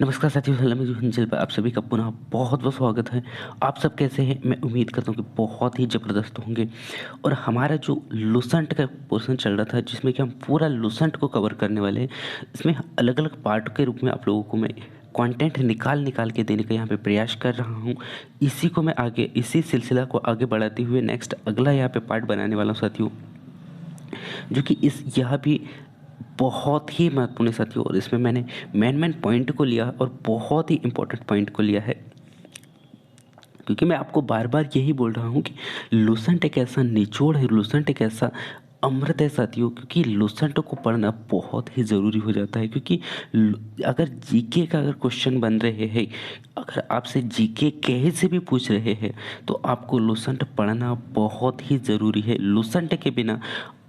नमस्कार साथियों, सलामी हिंचल पर आप सभी का पुनः बहुत बहुत स्वागत है। आप सब कैसे हैं? मैं उम्मीद करता हूँ कि बहुत ही ज़बरदस्त होंगे। और हमारा जो लुसेंट का पोर्शन चल रहा था, जिसमें कि हम पूरा लुसेंट को कवर करने वाले हैं। इसमें अलग अलग पार्ट के रूप में आप लोगों को मैं कंटेंट निकाल निकाल के देने का यहाँ पे प्रयास कर रहा हूँ। इसी को मैं आगे, इसी सिलसिला को आगे बढ़ाते हुए नेक्स्ट अगला यहाँ पे पार्ट बनाने वाला हूँ साथियों, जो कि यह भी बहुत ही महत्वपूर्ण है साथियों। और इसमें मैंने मेन पॉइंट को लिया और बहुत ही इम्पोर्टेंट पॉइंट को लिया है, क्योंकि मैं आपको बार बार यही बोल रहा हूँ कि लुसेंट एक ऐसा निचोड़ है, लुसेंट एक ऐसा अमृत है साथियों। क्योंकि लुसेंट को पढ़ना बहुत ही ज़रूरी हो जाता है, क्योंकि अगर जीके का अगर क्वेश्चन बन रहे हैं, अगर आपसे जीके कहीं से भी पूछ रहे हैं, तो आपको लुसेंट पढ़ना बहुत ही ज़रूरी है। लुसेंट के बिना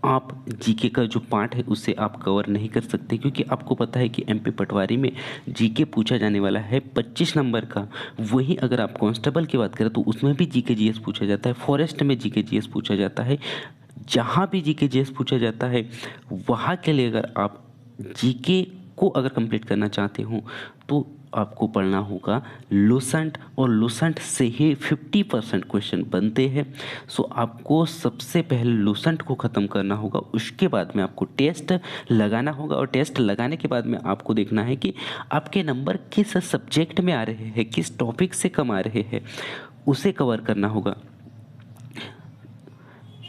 आप जीके का जो पार्ट है उसे आप कवर नहीं कर सकते, क्योंकि आपको पता है कि एमपी पटवारी में जीके पूछा जाने वाला है 25 नंबर का। वहीं अगर आप कांस्टेबल की बात करें तो उसमें भी जीके जीएस पूछा जाता है, फॉरेस्ट में जीके जीएस पूछा जाता है। जहाँ भी जीके जीएस पूछा जाता है, वहाँ के लिए अगर आप जीके को अगर कंप्लीट करना चाहते हो तो आपको पढ़ना होगा लुसेंट, और लुसेंट से ही 50% क्वेश्चन बनते हैं। सो आपको सबसे पहले लुसेंट को ख़त्म करना होगा, उसके बाद में आपको टेस्ट लगाना होगा। और टेस्ट लगाने के बाद में आपको देखना है कि आपके नंबर किस सब्जेक्ट में आ रहे हैं, किस टॉपिक से कम आ रहे हैं, उसे कवर करना होगा।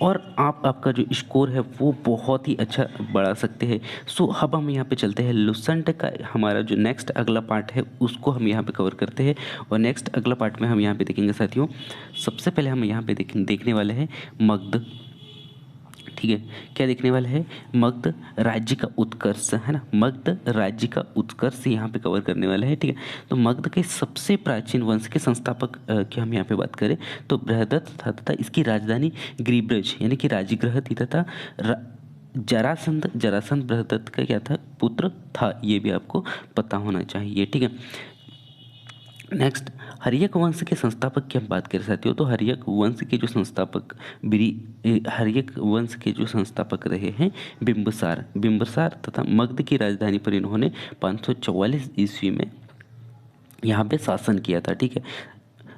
और आप आपका जो स्कोर है वो बहुत ही अच्छा बढ़ा सकते हैं। सो अब हम यहाँ पे चलते हैं, लुसेंट का हमारा जो नेक्स्ट अगला पार्ट है उसको हम यहाँ पे कवर करते हैं। और नेक्स्ट अगला पार्ट में हम यहाँ पे देखेंगे साथियों, सबसे पहले हम यहाँ पे देखने वाले हैं मगध। ठीक है, क्या देखने वाले हैं? मगध राज्य का उत्कर्ष, है ना। मगध राज्य का उत्कर्ष यहाँ पे कवर करने वाले हैं। ठीक है, तो मगध के सबसे प्राचीन वंश के संस्थापक की हम यहाँ पे बात करें तो बृहदत्त था, तथा इसकी राजधानी गिरिब्रज यानी कि राजगृह थी, तथा जरासंध जरासंध बृहदत्त का क्या था? पुत्र था। ये भी आपको पता होना चाहिए। ठीक है, नेक्स्ट हर्यक वंश के संस्थापक की हम बात करें साथियों, तो हर्यक वंश के जो संस्थापक हर्यक वंश के जो संस्थापक रहे हैं बिंबिसार, बिंबिसार तथा मगध की राजधानी पर इन्होंने 544 ईस्वी में यहाँ पे शासन किया था। ठीक है,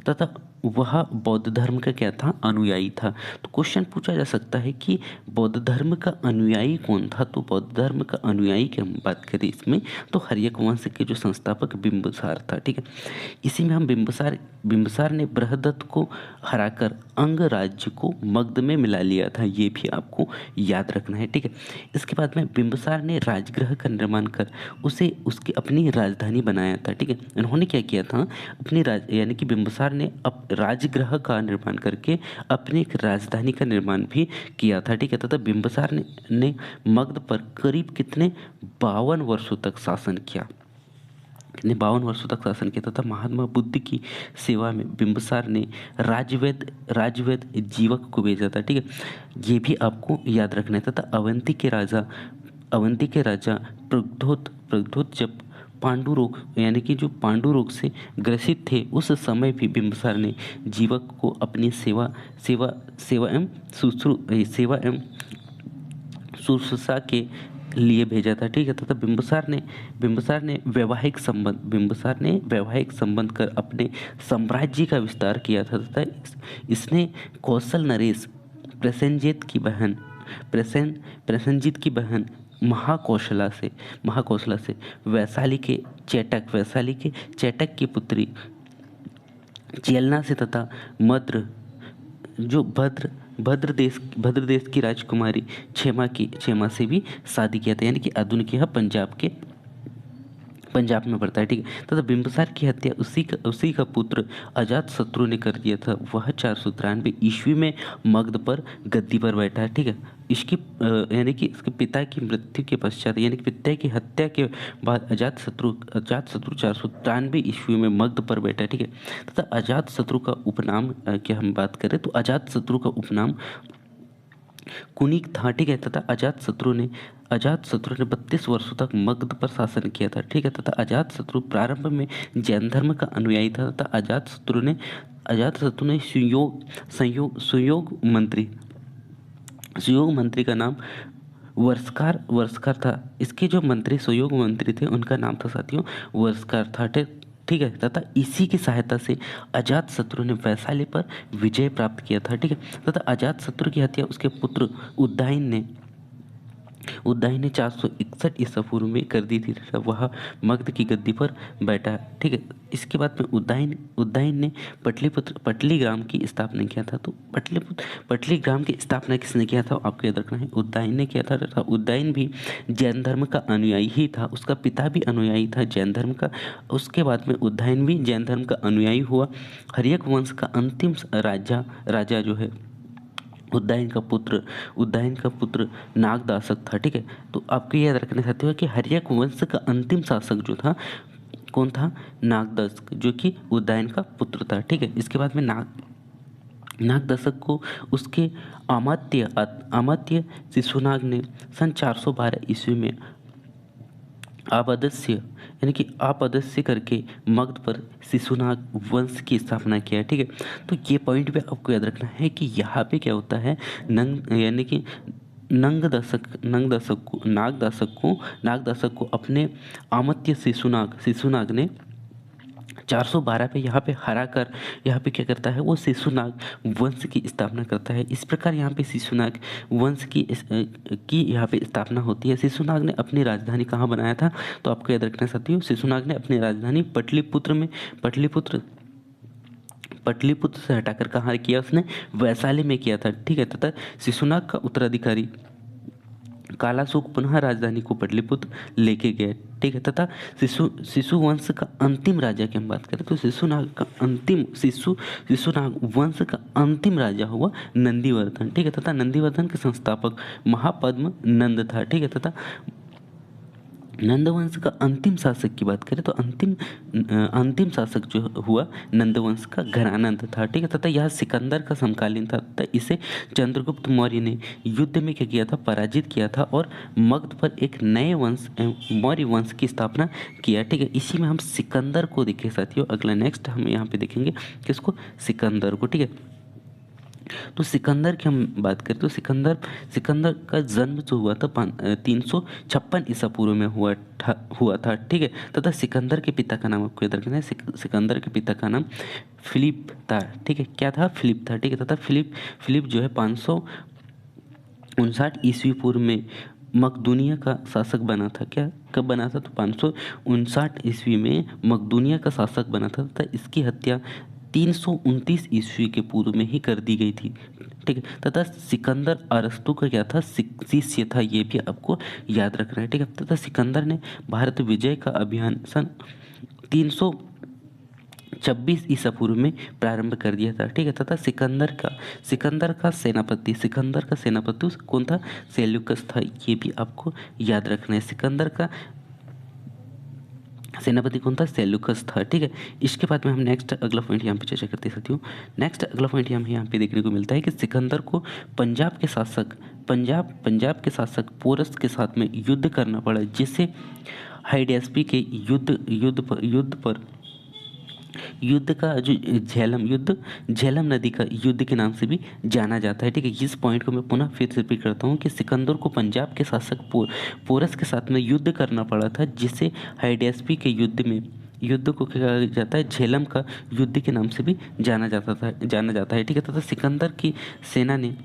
तथा वह बौद्ध धर्म का क्या था? अनुयायी था। तो क्वेश्चन पूछा जा सकता है कि बौद्ध धर्म का अनुयायी कौन था? तो बौद्ध धर्म का अनुयायी की हम बात करें इसमें तो हर्यक वंश के जो संस्थापक बिंबिसार था। ठीक है, इसी में हम बिंबिसार ने बृहदत्त को हराकर अंग राज्य को मगध में मिला लिया था। ये भी आपको याद रखना है। ठीक है, इसके बाद में बिंबिसार ने राजगृह का निर्माण कर उसे उसकी अपनी राजधानी बनाया था। ठीक है, इन्होंने क्या किया था? यानी कि बिंबिसार ने राजगृह का निर्माण करके अपनी एक राजधानी का निर्माण भी किया था। ठीक है, तथा बिंबिसार ने मगध पर करीब कितने 52 वर्षों तक शासन किया। कितने 52 वर्षों तक शासन किया, तथा महात्मा बुद्ध की सेवा में बिंबिसार ने राजवैद जीवक को भेजा था। ठीक है, ये भी आपको याद रखना है। तथा अवंती के राजा प्रद्योत जब पांडु रोग यानी कि जो पांडु रोग से ग्रसित थे, उस समय भी बिंबिसार ने जीवक को अपनी सेवा एवं शुश्रूषा के लिए भेजा था। ठीक है, तथा बिंबिसार ने वैवाहिक संबंध कर अपने साम्राज्य का विस्तार किया था, तथा इसने कौशल नरेश प्रसेनजीत की बहन महाकौशला से वैशाली के चैटक की पुत्री चेलना से तथा जो भद्र देश की राजकुमारी क्षेमा से भी शादी किया था, यानी कि आधुनिक यह पंजाब में पड़ता है। ठीक है, तथा बिंबिसार की हत्या उसी का पुत्र अजातशत्रु ने कर दिया था। वह 493 ईस्वी में मगध पर गद्दी पर बैठा है। ठीक है, इसकी यानी कि इसके पिता की मृत्यु के पश्चात यानी कि पिता की हत्या के बाद अजातशत्रु 493 ईस्वी में मगध पर बैठा है। ठीक है, तथा अजातशत्रु का उपनाम की हम बात करें तो अजातशत्रु का उपनाम कुनिक था। ठीक है, तथा अजातशत्रु ने 32 वर्षों तक मगध पर शासन किया था। ठीक है, तथा अजातशत्रु प्रारंभ में जैन धर्म का अनुयायी था, तथा अजातशत्रु ने सुयोग मंत्री का नाम वर्षकार वर्षकार था। इसके जो मंत्री सहयोग मंत्री थे उनका नाम था साथियों वर्षकार था। ठीक है। तथा इसी की सहायता से अजात शत्रु ने वैशाली पर विजय प्राप्त किया था। ठीक है। तथा अजात शत्रु की हत्या उसके पुत्र उदयन ने 461 ईसा पूर्व में कर दी थी तथा वह मगध की गद्दी पर बैठा। ठीक है। इसके बाद में उदयन ने पटली ग्राम की स्थापना किया था। तो पटली ग्राम की स्थापना किसने किया था आपको याद रखना है, उदयन ने किया था। तथा उदयन भी जैन धर्म का अनुयायी ही था, उसका पिता भी अनुयायी था जैन धर्म का। उसके बाद में उदयन भी जैन धर्म का अनुयायी हुआ। हर्यक वंश का अंतिम राजा जो है उदयन का पुत्र नागदासक था। ठीक है। तो आपको याद रखना चाहते हो कि हर्यक वंश का अंतिम शासक जो था कौन था, नागदशक, जो कि उदयन का पुत्र था। ठीक है। इसके बाद में नागदशक को उसके अमात्य शिशुनाग ने सन 412 ईस्वी में आपदस्य करके मगध पर शिशुनाग वंश की स्थापना किया है। ठीक है। तो ये पॉइंट पे आपको याद रखना है कि यहाँ पे क्या होता है, यानी कि नागदासक को अपने आमत्य शिशुनाग ने 412 पे यहाँ पे हरा कर यहाँ पे क्या करता है, वो शिशुनाग वंश की स्थापना करता है। इस प्रकार यहाँ पे शिशुनाग वंश की यहाँ पे स्थापना होती है। शिशुनाग ने अपनी राजधानी कहाँ बनाया था, तो आपको याद रखना साथियों, शिशुनाग ने अपनी राजधानी पटलिपुत्र से हटाकर कहाँ किया, उसने वैशाली में किया था। ठीक है। तथा शिशुनाग का उत्तराधिकारी कालाशोक पुनः राजधानी को पटलिपुत्र लेके गए। ठीक है। तथा शिशु वंश का अंतिम राजा की हम बात करें तो शिशुनाग वंश का अंतिम राजा हुआ नंदीवर्धन। ठीक है। तथा नंदीवर्धन के संस्थापक महापद्म नंद था। ठीक है। तथा नंदवंश का अंतिम शासक की बात करें तो अंतिम शासक जो हुआ नंदवंश का घरानंद था। ठीक है। तथा यह सिकंदर का समकालीन था तथा इसे चंद्रगुप्त मौर्य ने युद्ध में क्या किया था, पराजित किया था और मगध पर एक नए वंश मौर्य वंश की स्थापना किया। ठीक है। इसी में हम सिकंदर को देखें साथियों, अगला नेक्स्ट हम यहाँ पे देखेंगे किसको, सिकंदर को। ठीक है। तो सिकंदर की हम बात करें तो सिकंदर का जन्म जो हुआ था 356 ईसा पूर्व में हुआ था। ठीक है। तथा सिकंदर के पिता का नाम आपको याद रखना है, सिकंदर के पिता का नाम फिलिप था। ठीक है। क्या था, फिलिप था। ठीक है। तथा फिलिप जो है 559 ईस्वी पूर्व में मकदूनिया का शासक बना था। क्या कब बना था, तो 559 ईस्वी में मकदूनिया का शासक बना था तथा इसकी हत्या 329 ईस्वी के पूर्व में ही कर दी गई थी। ठीक है। तथा सिकंदर अरस्तु का क्या था, शिष्य था, ये भी आपको याद रखना है। ठीक है। तथा सिकंदर ने भारत विजय का अभियान सन 326 ईसा पूर्व में प्रारंभ कर दिया था। ठीक है। तथा सिकंदर का सेनापति कौन था, सेल्यूकस था, ये भी आपको याद रखना है। सिकंदर का सेनापति कौन था, सेल्यूकस था। ठीक है। इसके बाद में हम नेक्स्ट अगला पॉइंट यहाँ पे चर्चा करते हैं साथियों। नेक्स्ट अगला पॉइंट हमें यहाँ पे देखने को मिलता है कि सिकंदर को पंजाब के शासक पोरस के साथ में युद्ध करना पड़ा, जिससे हाइडेस्पी के युद्ध का जो झेलम नदी का युद्ध के नाम से भी जाना जाता है। ठीक है। इस पॉइंट को मैं पुनः फिर से रिपीट करता हूँ कि सिकंदर को पंजाब के शासक पोरस के साथ में युद्ध करना पड़ा था, जिससे हाइडेस्पी के युद्ध को क्या कहा जाता है, झेलम का युद्ध के नाम से भी जाना जाता है। ठीक है। तथा सिकंदर की सेना ने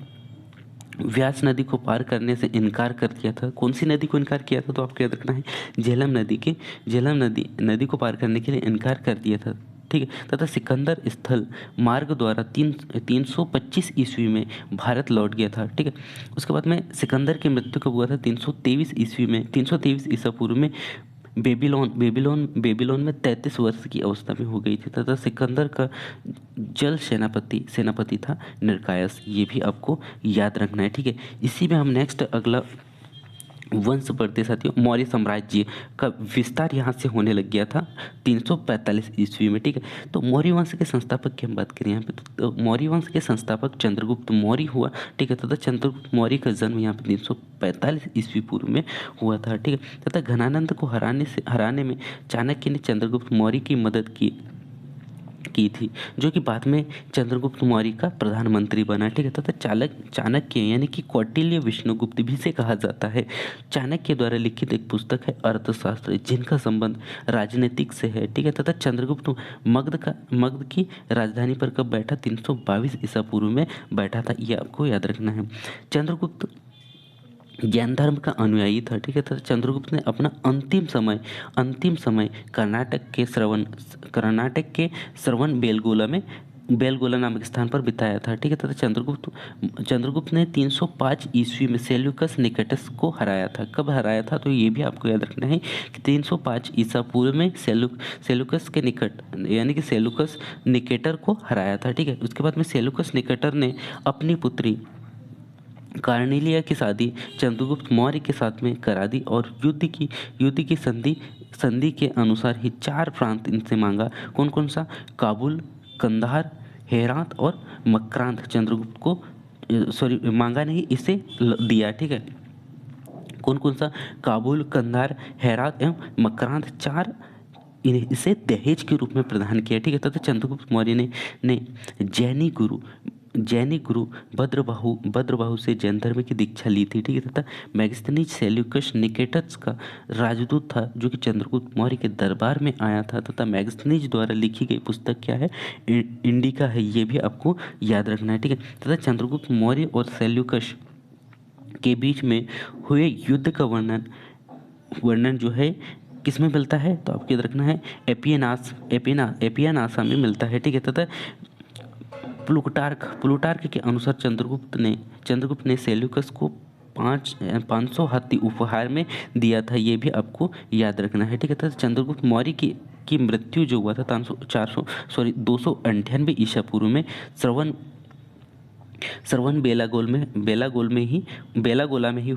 व्यास नदी को पार करने से इनकार कर दिया था। कौन सी नदी को इनकार किया था, तो आपको याद रखना है, झेलम नदी को पार करने के लिए इनकार कर दिया था। ठीक है। तथा सिकंदर स्थल मार्ग द्वारा 325 ईस्वी में भारत लौट गया था। ठीक है। उसके बाद में सिकंदर की मृत्यु कब हुआ था, 323 ईसा पूर्व में बेबीलोन में 33 वर्ष की अवस्था में हो गई थी। तथा सिकंदर का जल सेनापति था निर्कायस, ये भी आपको याद रखना है। ठीक है। इसी में हम नेक्स्ट अगला वंश पढ़ते साथियों, मौर्य साम्राज्य का विस्तार यहाँ से होने लग गया था 345 ईस्वी में। ठीक है। तो मौर्य वंश के संस्थापक की हम बात करें यहाँ पे तो मौर्य वंश के संस्थापक चंद्रगुप्त मौर्य हुआ। ठीक है। तथा चंद्रगुप्त मौर्य का जन्म यहाँ पे 345 ईस्वी पूर्व में हुआ था। ठीक है। तथा घनानंद को हराने में चाणक्य ने चंद्रगुप्त मौर्य की मदद की की थी, जो कि बाद में चंद्रगुप्त मौर्य का प्रधानमंत्री बना, ठीक है। तथा चाणक्य यानी कि कौटिल्य विष्णुगुप्त भी से कहा जाता है। चाणक्य द्वारा लिखित एक पुस्तक है अर्थशास्त्र, जिनका संबंध राजनीतिक से है, ठीक है। तथा चंद्रगुप्त मगध की राजधानी पर कब बैठा? 322 ईसा पूर्व में बैठा था, ये आपको याद रखना है। चंद्रगुप्त जैन धर्म का अनुयायी था, ठीक है। तथा चंद्रगुप्त ने अपना अंतिम समय कर्नाटक के श्रवण बेलगोला नामक स्थान पर बिताया था, ठीक है। तथा चंद्रगुप्त ने 305 ईस्वी में सेल्यूकस निकेटस को हराया था। कब हराया था? तो ये भी आपको याद रखना है कि 305 ईसा पूर्व में सेल्यूकस के निकट यानी कि सेल्यूकस निकेटर को हराया था, ठीक है। उसके बाद में सेल्यूकस निकेटर ने अपनी पुत्री कार्नेलिया की शादी चंद्रगुप्त मौर्य के साथ में करा दी और युद्ध की संधि के अनुसार ही 4 प्रांत इनसे मांगा। कौन कौन सा? काबुल, कंधार, हेरात और मक्रांत चंद्रगुप्त को मांगा नहीं, इसे दिया, ठीक है। कौन कौन सा? काबुल, कंधार, हेरात एवं मक्रांत 4 इसे दहेज के रूप में प्रदान किया, ठीक है। तथा चंद्रगुप्त मौर्य ने जैनी गुरु भद्रबाहु से जैन धर्म की दीक्षा ली थी, ठीक है। तथा मैगस्थनीज सेल्यूकस निकेटस का राजदूत था, जो कि चंद्रगुप्त मौर्य के दरबार में आया था। तथा मैगस्थनीज द्वारा लिखी गई पुस्तक क्या है? इंडिका है, ये भी आपको याद रखना है, ठीक है। तथा चंद्रगुप्त मौर्य और सेल्यूकस के बीच में हुए युद्ध का वर्णन जो है किस में मिलता है? तो आपको याद रखना है एपियानासा में मिलता है, ठीक है। तथा प्लूटार्क के अनुसार चंद्रगुप्त ने सेल्यूकस को 500 हाथी उपहार में दिया था, ये भी आपको याद रखना है, ठीक है। तथा चंद्रगुप्त मौर्य की मृत्यु जो हुआ था 298 ईसा पूर्व में श्रवण बेलागोला में ही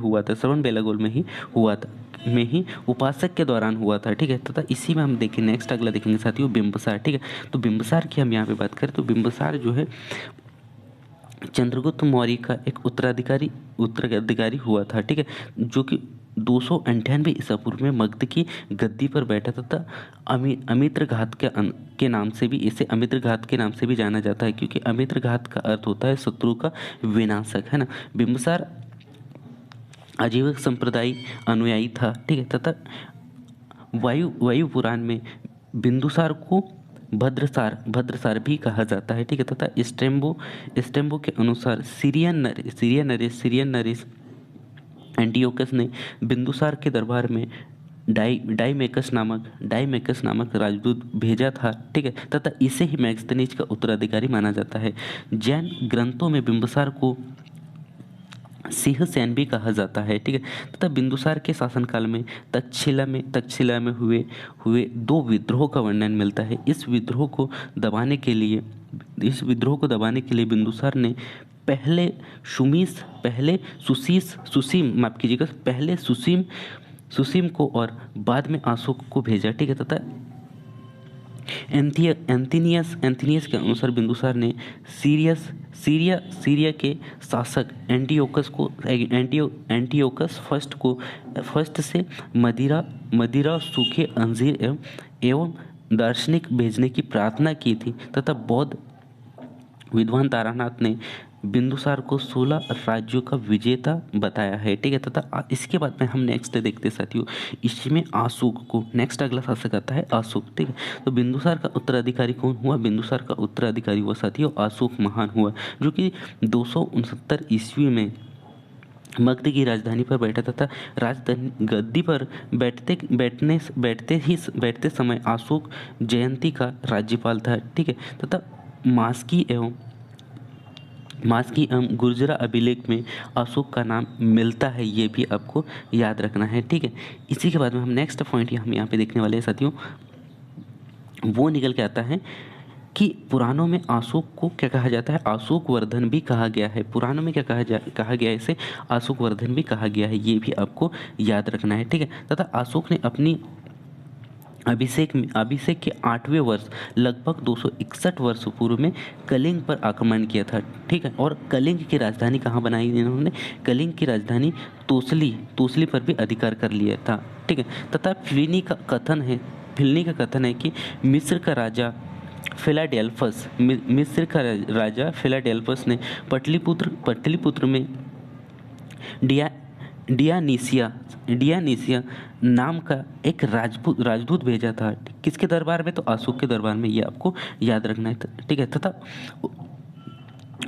हुआ था, उपासक के दौरान हुआ था, ठीक है। तथा इसी में हम देखें नेक्स्ट अगला देखेंगे साथियों बिंबिसार, ठीक है। तो बिंबिसार की हम यहाँ पे बात करें तो बिंबिसार जो है चंद्रगुप्त मौर्य का एक उत्तराधिकारी हुआ था, ठीक है, जो कि 298 ईसा पूर्व में मगध की गद्दी पर बैठा था। तथा अमित्रघात के नाम से भी इसे अमित्रघात के नाम से भी जाना जाता है, क्योंकि अमित्रघात का अर्थ होता है शत्रु का विनाशक, है ना। बिंबिसार आजीवक संप्रदाय अनुयायी था, ठीक है। तथा वायु पुराण में बिंदुसार को भद्रसार भी कहा जाता है, ठीक है। तथा स्ट्रेम्बो के अनुसार सीरियन नरेश एंटियोकस ने बिंदुसार के दरबार में डाइमेकस नामक राजदूत भेजा था, ठीक है। तथा इसे ही मैगस्थनीज का उत्तराधिकारी माना जाता है। जैन ग्रंथों में बिंबिसार को सिंह सेन भी कहा जाता है, ठीक है। तथा बिंदुसार के शासनकाल में तक्षशिला में हुए 2 विद्रोह का वर्णन मिलता है। इस विद्रोह को दबाने के लिए बिंदुसार ने पहले सुसीम को और बाद में अशोक को भेजा, ठीक है। तथा एंथिनियस के अनुसार बिंदुसार ने सीरिया के शासक एंटियोकस फर्स्ट से मदिरा सूखे अंजीर एवं दार्शनिक भेजने की प्रार्थना की थी। तथा बौद्ध विद्वान तारानाथ ने बिंदुसार को 16 राज्यों का विजेता बताया है, ठीक है। तथा इसके बाद में हम नेक्स्ट देखते साथियों, इसमें अशोक को नेक्स्ट अगला शासक आता है अशोक, ठीक है। तो बिंदुसार का उत्तराधिकारी कौन हुआ? बिंदुसार का उत्तराधिकारी हुआ साथियों अशोक महान हुआ, जो कि 269 ईस्वी में मगध की राजधानी पर बैठा तथा राजधानी गद्दी पर बैठते समय अशोक जयंती का राज्यपाल था, ठीक है। तथा मास्की एवं गुर्जरा अभिलेख में अशोक का नाम मिलता है, ये भी आपको याद रखना है, ठीक है। इसी के बाद में हम नेक्स्ट पॉइंट हम यहाँ पे देखने वाले हैं साथियों, वो निकल के आता है कि पुराणों में अशोक को क्या कहा जाता है? अशोक वर्धन भी कहा गया है। पुराणों में क्या कहा गया है? इसे अशोक वर्धन भी कहा गया है, ये भी आपको याद रखना है, ठीक है। तथा अशोक ने अपनी अभिषेक के 8वें वर्ष लगभग 261 वर्ष पूर्व में कलिंग पर आक्रमण किया था, ठीक है। और कलिंग की राजधानी कहाँ बनाई इन्होंने? कलिंग की राजधानी तोसली पर भी अधिकार कर लिया था, ठीक है। तथा प्लिनी का कथन है कि मिस्र का राजा फिलाडेल्फस, मिस्र का राजा फिलाडेल्फस ने पटलिपुत्र में डिया डियानीसिया डियानीसिया नाम का एक राजदूत भेजा था। किसके दरबार में? तो अशोक के दरबार में, ये आपको याद रखना है, ठीक है। तथा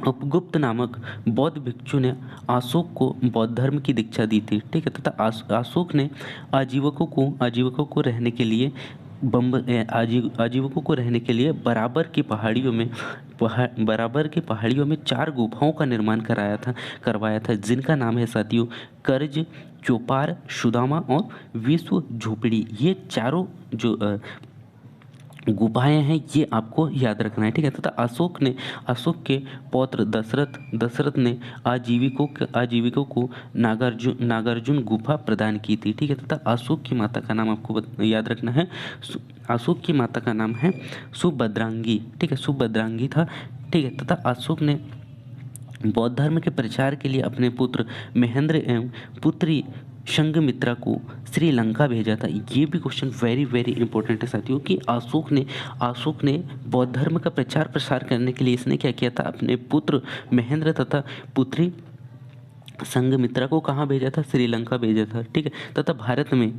उपगुप्त नामक बौद्ध भिक्षु ने अशोक को बौद्ध धर्म की दीक्षा दी थी, ठीक है। तथा अशोक ने आजीवकों को रहने के लिए आजीवकों को रहने के लिए बराबर की पहाड़ियों में 4 गुफाओं का निर्माण करवाया था, जिनका नाम है साथियों कर्ज, चोपार, सुदामा और विश्व झोपड़ी। ये चारों जो गुफाएं हैं ये आपको याद रखना है, ठीक है। तथा अशोक के पौत्र दशरथ ने आजीविकों को नागार्जुन गुफा प्रदान की थी, ठीक है। तथा अशोक की माता का नाम आपको याद रखना है। अशोक की माता का नाम है सुभद्रांगी, ठीक है, सुभद्रांगी था, ठीक है। तथा अशोक ने बौद्ध धर्म के प्रचार के लिए अपने पुत्र महेंद्र एवं पुत्री संघमित्रा को श्रीलंका भेजा था। ये भी क्वेश्चन वेरी वेरी इंपॉर्टेंट है साथियों कि अशोक ने बौद्ध धर्म का प्रचार प्रसार करने के लिए इसने क्या किया था? अपने पुत्र महेंद्र तथा पुत्री संघमित्रा को कहाँ भेजा था? श्रीलंका भेजा था, ठीक है। तथा भारत में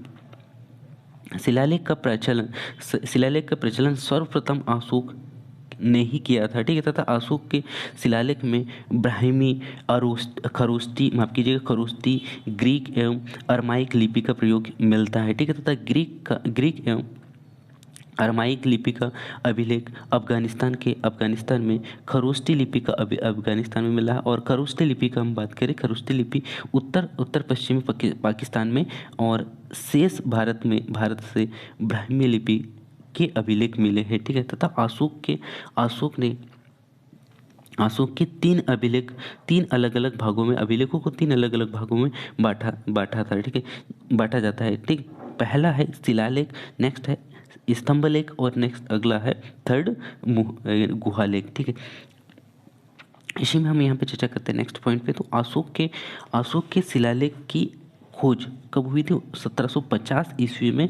शिलालेख का प्रचलन सर्वप्रथम अशोक ने ही किया था, ठीक है। तथा अशोक के शिलालेख में ब्राह्मी, खरोष्टी, ग्रीक एवं अरमाइक लिपि का प्रयोग मिलता है, ठीक है। तथा ग्रीक एवं अरमाइक लिपि का अभिलेख अफगानिस्तान में खरोष्टी लिपि का अफगानिस्तान में मिला है। और खरोष्टी लिपि का हम बात करें, खरोष्टी लिपि उत्तर पश्चिमी पाकिस्तान में और शेष भारत से ब्राह्मी लिपि के अभिलेख मिले हैं, ठीक है। तथा अशोक के 3 अलग अलग भागों में अभिलेखों को 3 अलग अलग भागों में बांटा था, ठीक है, बांटा जाता है, ठीक। पहला है शिलालेख, नेक्स्ट है स्तंभलेख और नेक्स्ट अगला है थर्ड गुहालेख, ठीक है। इसी में हम यहाँ पे चर्चा करते हैं नेक्स्ट पॉइंट पे। तो अशोक के शिलालेख की खोज कब हुई थी? 1750 ईस्वी में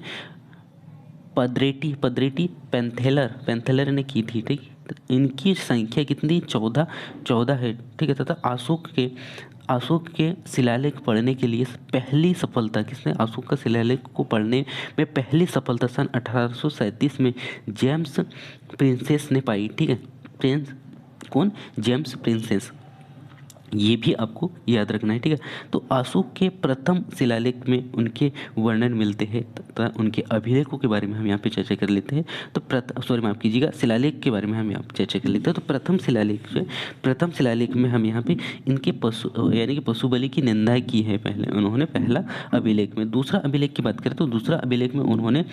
पद्रेटी पेंथेलर ने की थी, ठीक। इनकी संख्या कितनी? 14 है, ठीक है। तथा अशोक के शिलालेख पढ़ने के लिए पहली सफलता किसने? अशोक का शिलालेख को पढ़ने में पहली सफलता सन 1837 में जेम्स प्रिंसेस ने पाई, ठीक है। जेम्स प्रिंसेस, ये भी आपको याद रखना है, ठीक है। तो अशोक के प्रथम शिलालेख में उनके वर्णन मिलते हैं तथा उनके अभिलेखों के बारे में हम यहाँ पे चर्चा कर लेते हैं। तो माफ कीजिएगा, शिलालेख के बारे में हम यहाँ पे चर्चा कर लेते हैं। तो प्रथम शिलालेख में हम यहाँ पे इनके पशु बलि की निंदा की है उन्होंने पहला अभिलेख में। दूसरा अभिलेख की बात करें तो दूसरा अभिलेख में उन्होंने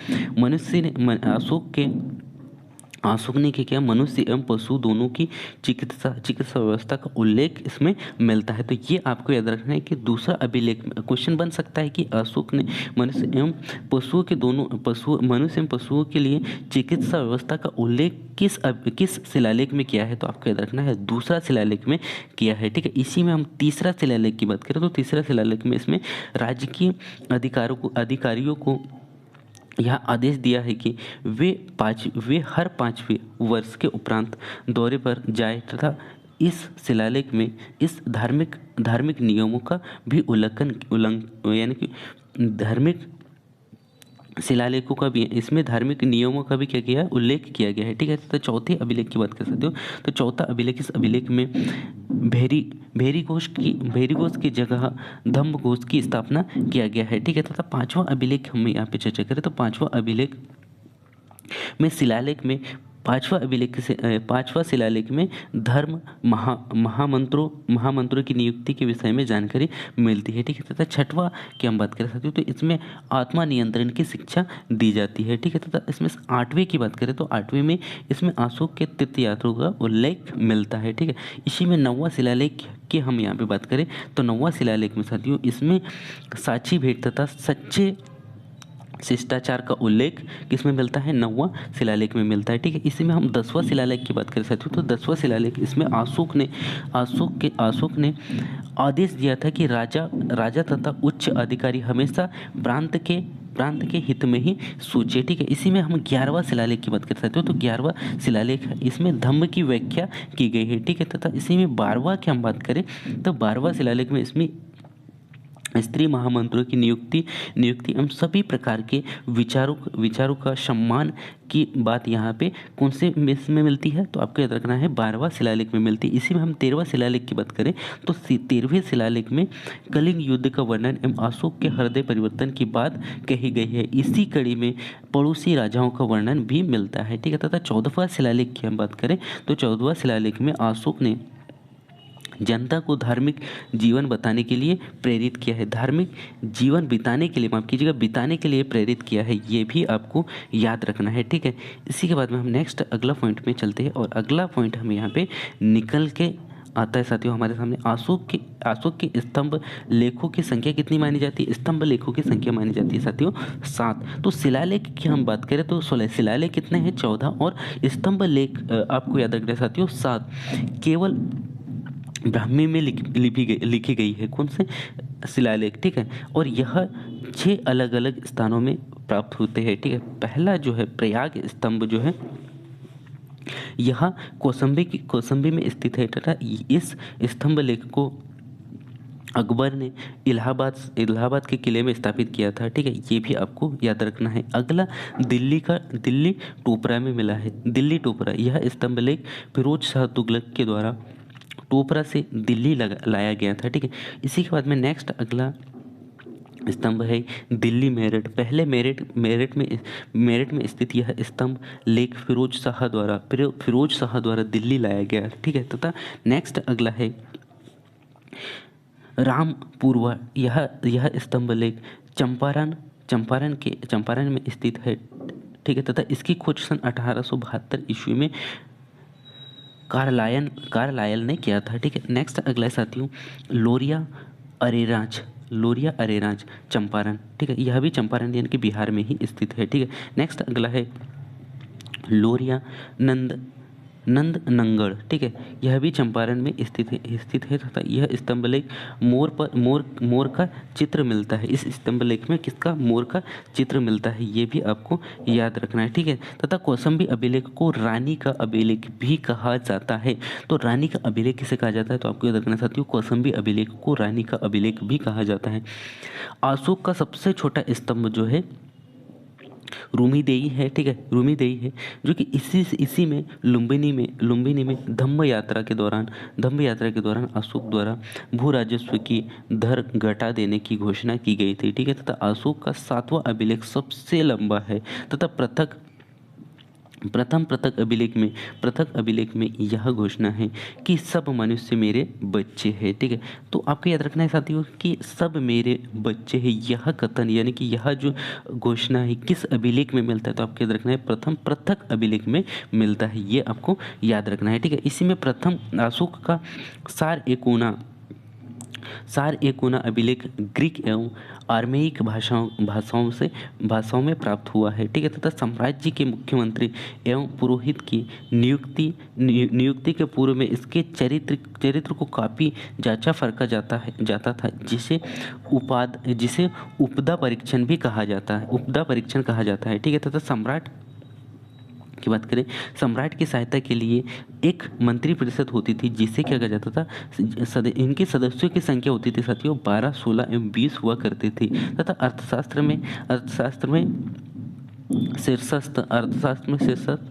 अशोक ने क्या किया? मनुष्य एवं पशु दोनों की चिकित्सा व्यवस्था का उल्लेख इसमें मिलता है। तो ये आपको याद रखना है कि दूसरा अभिलेख में क्वेश्चन बन सकता है कि अशोक ने मनुष्य एवं पशुओं के लिए चिकित्सा व्यवस्था का उल्लेख किस शिलालेख में किया है? तो आपको याद रखना है दूसरा शिलालेख में किया है, ठीक है। इसी में हम तीसरा शिलालेख की बात करें तो तीसरा शिलालेख में इसमें राजकीय अधिकारियों को यह आदेश दिया है कि वे हर 5वें वर्ष के उपरांत दौरे पर जाए तथा इस शिलालेख में इस धार्मिक नियमों का भी यानी कि धार्मिक शिलालेखों का भी इसमें धार्मिक नियमों का भी क्या किया है? उल्लेख किया गया है, ठीक है। तो चौथे अभिलेख की बात कर सकते हो। तो चौथा अभिलेख, इस अभिलेख में भेरी घोष की जगह धम्म घोष की स्थापना किया गया है, ठीक है। तथा पांचवा अभिलेख हम यहाँ पे चर्चा करें तो पांचवा अभिलेख में शिलालेख में पांचवा शिलालेख में धर्म महामंत्रों की नियुक्ति के विषय में जानकारी मिलती है, ठीक है। तथा छठवां की हम बात कर सकते हो तो इसमें आत्मा नियंत्रण की शिक्षा दी जाती है, ठीक है। तथा इसमें 8वें की बात करें तो 8वें में इसमें अशोक के तीर्थयात्रियों का उल्लेख मिलता है, ठीक है। इसी में 9वां शिलालेख की हम यहाँ पे बात करें तो 9वां शिलालेख में साथियों इसमें साक्षी भेंट तथा सच्चे शिष्टाचार का उल्लेख किसमें मिलता है? 9वां शिलालेख में मिलता है, ठीक है। इसी में हम 10वां शिलालेख की बात कर सकते हो तो 10वां शिलालेख इसमें अशोक ने आदेश दिया था कि राजा तथा उच्च अधिकारी हमेशा प्रांत के प्रांत के हित में ही सोचे। ठीक है, इसी में हम 11वां शिलालेख की बात कर सकते हो। तो 11वां शिलालेख है, इसमें धम्म की व्याख्या की गई है। ठीक है, तथा इसी में 12वां की हम बात करें तो 12वां शिलालेख में इसमें स्त्री महामंत्रों की नियुक्ति एवं सभी प्रकार के विचारों का सम्मान की बात यहाँ पे कौन से में मिलती है, तो आपको याद रखना है 12वां शिलालेख में मिलती है। इसी में हम 13वां शिलालेख की बात करें तो 13वें शिलालेख में कलिंग युद्ध का वर्णन एवं अशोक के हृदय परिवर्तन की बात कही गई है। इसी कड़ी में पड़ोसी राजाओं का वर्णन भी मिलता है। ठीक है, तथा 14वां शिलालेख की हम बात करें तो 14वां शिलालेख में अशोक ने जनता को धार्मिक जीवन बताने के लिए प्रेरित किया है। धार्मिक जीवन बिताने के लिए, माफ कीजिएगा, बिताने के लिए प्रेरित किया है, ये भी आपको याद रखना है। ठीक है, इसी के बाद में हम नेक्स्ट अगला पॉइंट में चलते हैं और अगला पॉइंट हम यहाँ पे निकल के आता है साथियों हमारे सामने। अशोक के स्तंभ लेखों की संख्या कितनी मानी जाती है? स्तंभ लेखों की संख्या मानी जाती है साथियों 7। तो शिलालेख की हम बात करें तो शिलालेख कितने हैं? 14 और स्तंभ लेख आपको याद रखना है साथियों 7। केवल ब्राह्मी में लिखी गई है। कौन से? शिलालेख। ठीक है, और यह 6 अलग अलग स्थानों में प्राप्त होते हैं। ठीक है, पहला जो है प्रयाग स्तंभ जो है यह कौसंबी में स्थित है तथा इस स्तंभ लेख को अकबर ने इलाहाबाद के किले में स्थापित किया था। ठीक है, ये भी आपको याद रखना है। अगला दिल्ली टोपरा में मिला है। दिल्ली टोपरा, यह स्तंभ लेख फिरोज शाह तुगलक के द्वारा टोपरा से दिल्ली लाया गया था। ठीक है, इसी के बाद में नेक्स्ट अगला स्तंभ है दिल्ली मेरठ। पहले मेरठ में स्थित यह स्तंभ लेख फिरोज शाह द्वारा दिल्ली लाया गया। ठीक है, तथा नेक्स्ट अगला है रामपुरवा। यह स्तंभ लेख चंपारण में स्थित है। ठीक है, तथा इसकी खोज सन 1872 ईस्वी में कार्लायल ने किया था। ठीक है, नेक्स्ट अगला साथियों लोरिया अरेराज चंपारण। ठीक है, यह भी चंपारण यानी कि बिहार में ही स्थित है। ठीक है, नेक्स्ट अगला है लोरिया नंदनगढ़। ठीक है, यह भी चंपारण में स्थित है तथा यह स्तंभ लेख मोर का चित्र मिलता है। इस स्तंभ लेख में किसका? मोर का चित्र मिलता है, ये भी आपको याद रखना है। ठीक है, तथा कौसंबी अभिलेख को रानी का अभिलेख भी कहा जाता है। तो रानी का अभिलेख किसे कहा जाता है? तो आपको याद रखना साथियों कौसंबी अभिलेख को रानी का अभिलेख भी कहा जाता है। अशोक का सबसे छोटा स्तंभ जो है रूमीदेई है। ठीक है, रूमीदेई है जो कि इसी में लुम्बिनी में धम्म यात्रा के दौरान अशोक द्वारा भू राजस्व की दर घटा देने की घोषणा की गई थी। ठीक है, तथा अशोक का 7वां अभिलेख सबसे लंबा है तथा पृथक अभिलेख में यह घोषणा है कि सब मनुष्य मेरे बच्चे हैं। ठीक है, तो आपको याद रखना है साथियों कि सब मेरे बच्चे हैं। यह कथन यानी कि यह जो घोषणा है किस अभिलेख में मिलता है? तो आपको याद रखना है प्रथम पृथक अभिलेख में मिलता है, ये आपको याद रखना है। ठीक है, इसी में प्रथम अशोक का सार एकोना अभिलेख ग्रीक एवं आर्मेयिक भाषाओं में प्राप्त हुआ है। ठीक है, तथा साम्राज्य के मुख्यमंत्री एवं पुरोहित की नियुक्ति के पूर्व में इसके चरित्र को काफी जांचा परखा जाता था, जिसे उपदा परीक्षण भी कहा जाता है। ठीक है, तथा सम्राट की बात करें, सम्राट की सहायता के लिए एक मंत्री परिषद होती थी जिसे क्या कहा जाता था? इनके सदस्यों की संख्या होती थी साथियों 12, 16 एवं 20 हुआ करती थी। तथा अर्थशास्त्र में शीर्षस्थ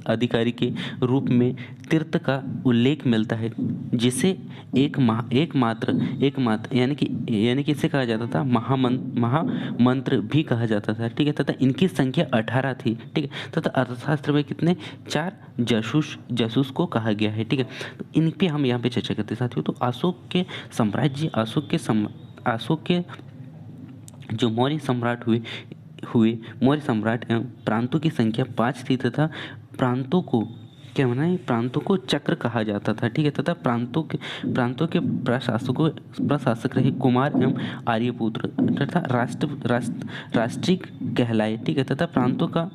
अधिकारी के रूप में तीर्थ का उल्लेख मिलता है, जिसे एकमात्र यानी कि इसे कहा जाता था महामंत्र भी कहा जाता था। ठीक है, तथा इनकी संख्या 18 थी। ठीक है, तथा अर्थशास्त्र में कितने? 4 जासूस को कहा गया है। ठीक है, तो इन पे हम यहाँ पे चर्चा करते हैं साथियों। तो अशोक के जो मौर्य सम्राट एवं प्रांतों की संख्या 5 थी तथा प्रांतों को चक्र कहा जाता था। ठीक है, तथा प्रांतों के प्रशासक रहे कुमार एवं आर्यपुत्र तथा राष्ट्रिक कहलाए। ठीक है, तथा प्रांतों का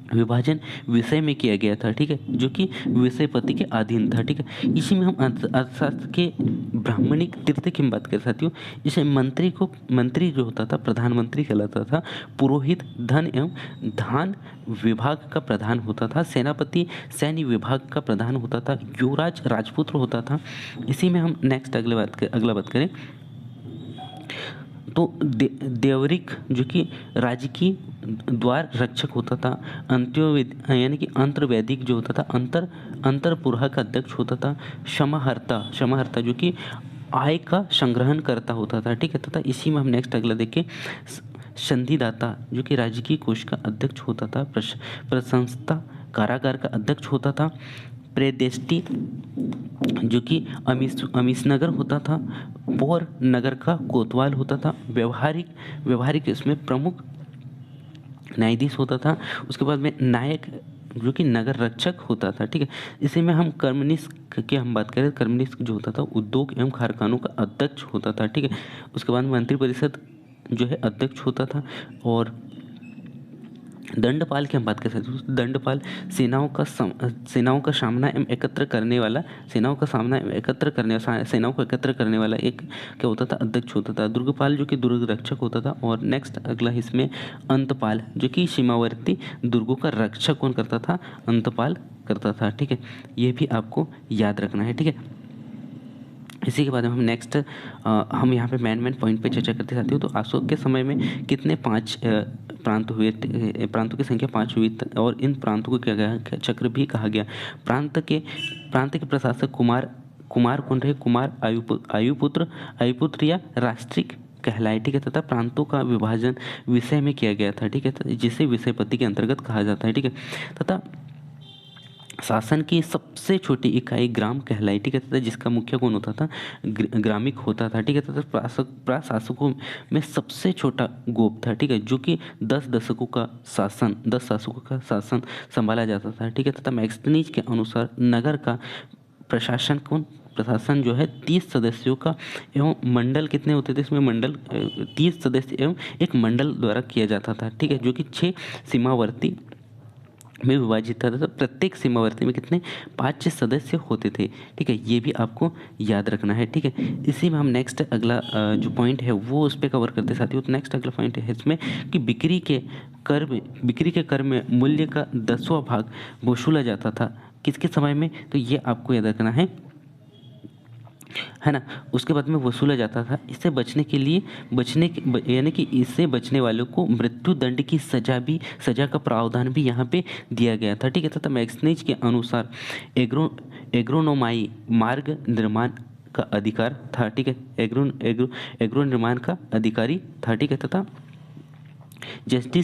विभाजन विषय में किया गया था, ठीक है, जो कि विषयपति के अधीन था, ठीक है। इसी में हम अर्थशास्त्र के ब्राह्मणिक तृतीय की बात कर साथियों। इसे मंत्री जो होता था प्रधानमंत्री कहलाता था, पुरोहित धन एवं धान विभाग का प्रधान होता था, सेनापति सैन्य विभाग का प्रधान होता था, युवराज राजपुत्र होता था। इसी में हम नेक्स्ट अगला बात करें तो देवरिक जो कि राज्य की द्वार रक्षक होता था, यानी कि अंतर्वैदिक जो होता था अंतरपुरा का अध्यक्ष होता था, समाहर्ता जो कि आय का संग्रहण करता होता था, ठीक है। तथा इसी में हम नेक्स्ट अगला देखें संधिदाता जो कि राज्य की कोष का अध्यक्ष होता था, प्रशंसता कारागार का अध्यक्ष होता था, प्रेदेष्टि जो कि अमीशनगर होता था, पौर नगर का कोतवाल होता था, व्यवहारिक इसमें प्रमुख न्यायाधीश होता था। उसके बाद में नायक जो कि नगर रक्षक होता था, ठीक है। इसी में हम कर्मनिष्क की हम बात करें, कर्मनिष्क जो होता था उद्योग एवं कारखानों का अध्यक्ष होता था, ठीक है। उसके बाद मंत्रिपरिषद जो है अध्यक्ष होता था। और दंडपाल की हम बात कर सकते हैं। दंडपाल सेनाओं का सामना एवं एकत्र करने वाला सेनाओं को एकत्र करने वाला एक क्या होता था अध्यक्ष होता था। दुर्गपाल जो कि दुर्ग रक्षक होता था। और नेक्स्ट अगला इसमें अंतपाल जो कि सीमावर्ती दुर्गों का रक्षक कौन करता था, अंतपाल करता था, ठीक है। ये भी आपको याद रखना है, ठीक है। इसी के बाद हम नेक्स्ट हम यहाँ पे मेन पॉइंट पे चर्चा करते जाते हो। तो अशोक के समय में कितने 5 प्रांत हुए, प्रांतों की संख्या 5 हुई और इन प्रांतों को क्या गया चक्र भी कहा गया। प्रांत के प्रशासक कुमार कौन रहे, कुमार आयुपुत्र या राष्ट्रिक कहलाए, ठीक है। तथा प्रांतों का विभाजन विषय में किया गया था, ठीक है, जिसे विषयपति के अंतर्गत कहा जाता है, ठीक है। तथा शासन की सबसे छोटी इकाई ग्राम कहलाई, ठीक है, तथा जिसका मुखिया कौन होता था, ग्रामिक होता था, ठीक है। तथा प्रशासकों में सबसे छोटा गोप था, ठीक है, जो कि 10 शासकों का शासन संभाला जाता था, ठीक है। तथा मैक्सनीज के अनुसार नगर का प्रशासन जो है 30 सदस्यों का एवं मंडल कितने होते थे इसमें, मंडल 30 सदस्य एवं एक मंडल द्वारा किया जाता था, ठीक है, जो कि 6 सीमावर्ती में विभाजित था। तो प्रत्येक सीमावर्ती में कितने 5 सदस्य होते थे, ठीक है। ये भी आपको याद रखना है, ठीक है। इसी में हम नेक्स्ट अगला जो पॉइंट है वो उस पर कवर करते साथियों। तो नेक्स्ट अगला पॉइंट है इसमें कि बिक्री के कर में मूल्य का 10वां भाग वसूला जाता था किसके समय में, तो ये आपको याद रखना है ना। उसके बाद में वसूला जाता था। इससे बचने के लिए यानी कि इससे बचने वालों को मृत्यु दंड की सजा का प्रावधान भी यहाँ पे दिया गया था, ठीक है। तथा मैक्सनीज के अनुसार एग्रोनोमाई मार्ग निर्माण का अधिकार था, ठीक है, एग्रो निर्माण का अधिकारी था, ठीक है। तथा जस्टिन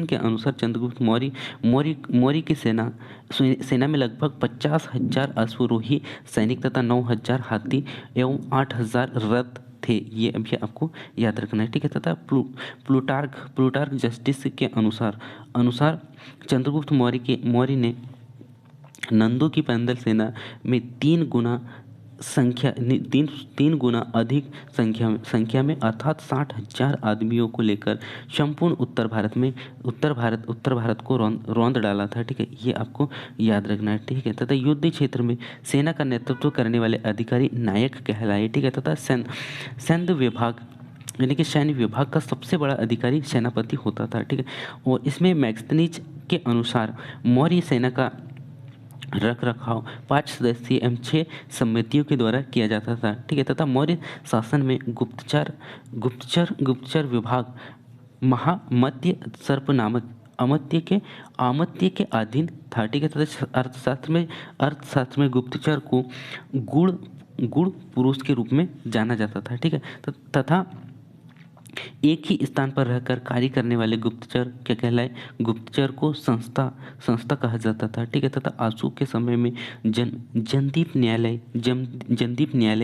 के अनुसार चंद्रगुप्त मौर्य की सेना में लगभग 50,000 अश्वरोही सैनिक तथा 9,000 हाथी एवं 8,000 रथ थे। ये अभी आपको याद रखना है, ठीक है। तथा प्लूटार्क जस्टिस के अनुसार चंद्रगुप्त मौर्य ने नंदों की पैदल सेना में 3 गुना अधिक संख्या में अर्थात 60,000 आदमियों को लेकर संपूर्ण उत्तर भारत को रौंद डाला था, ठीक है। ये आपको याद रखना है, ठीक है। तथा युद्ध क्षेत्र में सेना का नेतृत्व करने वाले अधिकारी नायक कहलाए, ठीक है। तथा सैन्य विभाग यानी कि सैन्य विभाग का सबसे बड़ा अधिकारी सेनापति होता था, ठीक है। और इसमें मैक्सनीज के अनुसार मौर्य सेना का रख रखाव 5 सदस्यीय एवं 6 समितियों के द्वारा किया जाता था, ठीक है। तथा मौर्य शासन में गुप्तचर विभाग महामत्य सर्प नामक आमत्य के अधीन था, ठीक है। तथा अर्थशास्त्र में गुप्तचर को गुण पुरुष के रूप में जाना जाता था, ठीक है। तथा एक ही स्थान पर रहकर कार्य करने वाले गुप्तचर क्या कहलाए, गुप्तचर को संस्था कहा जाता था, ठीक है। तथा अशोक के समय में जनदीप न्यायालय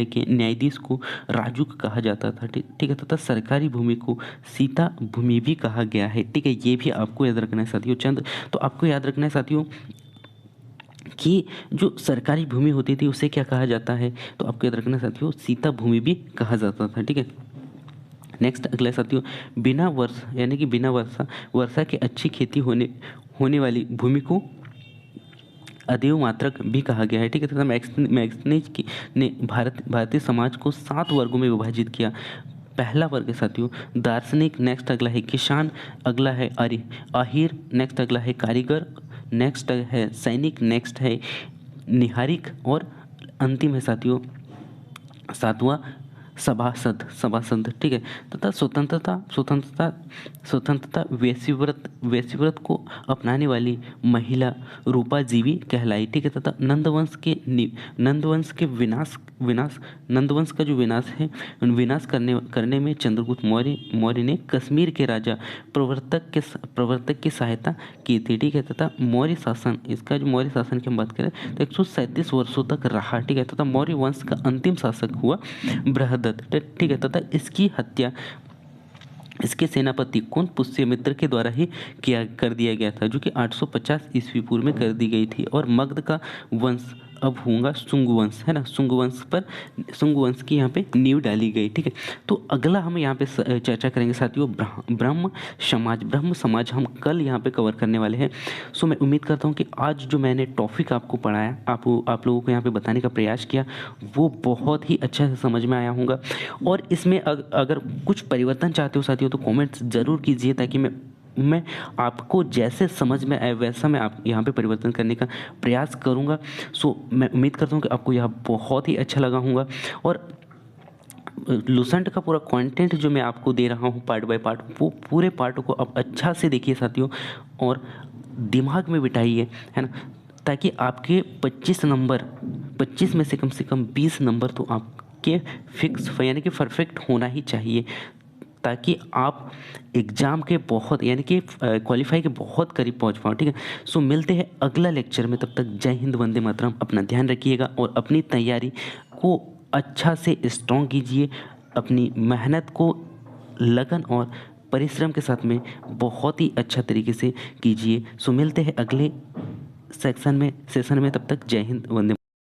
के न्यायाधीश को राजुक कहा जाता था, ठीक है। तथा सरकारी भूमि को सीता भूमि भी कहा गया है, ठीक है। ये भी आपको याद रखना है साथियों। तो आपको याद रखना है साथियों कि जो सरकारी भूमि होती थी उसे क्या कहा जाता है, तो आपको याद रखना साथियों सीता भूमि भी कहा जाता था, ठीक है। नेक्स्ट अगला है साथियों, बिना वर्षा यानी कि बिना वर्षा वर्षा के अच्छी खेती होने वाली भूमि को अदेव मात्रक भी कहा गया है। ठीक है, तथा मैग्नीज की ने भारतीय समाज को 7 वर्गों में विभाजित किया। पहला वर्ग है साथियों दार्शनिक, नेक्स्ट अगला है किसान, अगला है आहिर, नेक्स्ट अगला है कारीगर, नेक्स्ट है सैनिक, नेक्स्ट है निहारिक और अंतिम है साथियों 7वां सभासद। ठीक है, तथा स्वतंत्रता वेश्यव्रत को अपनाने वाली महिला रूपाजीवी कहलाई। ठीक है, तथा नंदवंश का जो विनाश है विनाश करने में चंद्रगुप्त मौर्य ने कश्मीर के राजा प्रवर्तक की सहायता की थी। ठीक है, तथा मौर्य शासन, इसका जो मौर्य शासन की हम बात करें तो 137 वर्षों तक रहा। ठीक है, तथा मौर्य वंश का अंतिम शासक हुआ बृहदत्त। ठीक है, तथा इसकी हत्या इसके सेनापति कौन पुष्यमित्र के द्वारा ही कर दिया गया था, जो कि 850 ईस्वी पूर्व में कर दी गई थी। और मगध का वंश अब होगा शुंग वंश, है ना। शुंग वंश की यहाँ पे नींव डाली गई। ठीक है, तो अगला हम यहाँ पे चर्चा करेंगे साथियों ब्रह्म समाज हम कल यहाँ पे कवर करने वाले हैं। सो मैं उम्मीद करता हूँ कि आज जो मैंने टॉपिक आपको पढ़ाया, आप लोगों को यहाँ पे बताने का प्रयास किया, वो बहुत ही अच्छा से समझ में आया होगा। और इसमें अगर कुछ परिवर्तन चाहते हो साथियों तो कमेंट्स ज़रूर कीजिए, ताकि मैं आपको जैसे समझ में आए वैसा मैं आप यहाँ पे परिवर्तन करने का प्रयास करूँगा। सो मैं उम्मीद करता हूँ कि आपको यह बहुत ही अच्छा लगा होगा। और लुसेंट का पूरा कंटेंट जो मैं आपको दे रहा हूँ पार्ट बाय पार्ट, वो पूरे पार्ट को आप अच्छा से देखिए साथियों और दिमाग में बिठाइए, है ना, ताकि आपके 25 में से कम 20 नंबर तो आपके फिक्स यानी कि परफेक्ट होना ही चाहिए, ताकि आप एग्ज़ाम के बहुत यानी कि क्वालिफाई के बहुत करीब पहुंच पाओ। ठीक है, सो मिलते हैं अगला लेक्चर में, तब तक जय हिंद, वंदे मातरम। अपना ध्यान रखिएगा और अपनी तैयारी को अच्छा से स्ट्रॉन्ग कीजिए, अपनी मेहनत को लगन और परिश्रम के साथ में बहुत ही अच्छा तरीके से कीजिए। सो मिलते हैं अगले सेशन में, तब तक जय हिंद, वंदे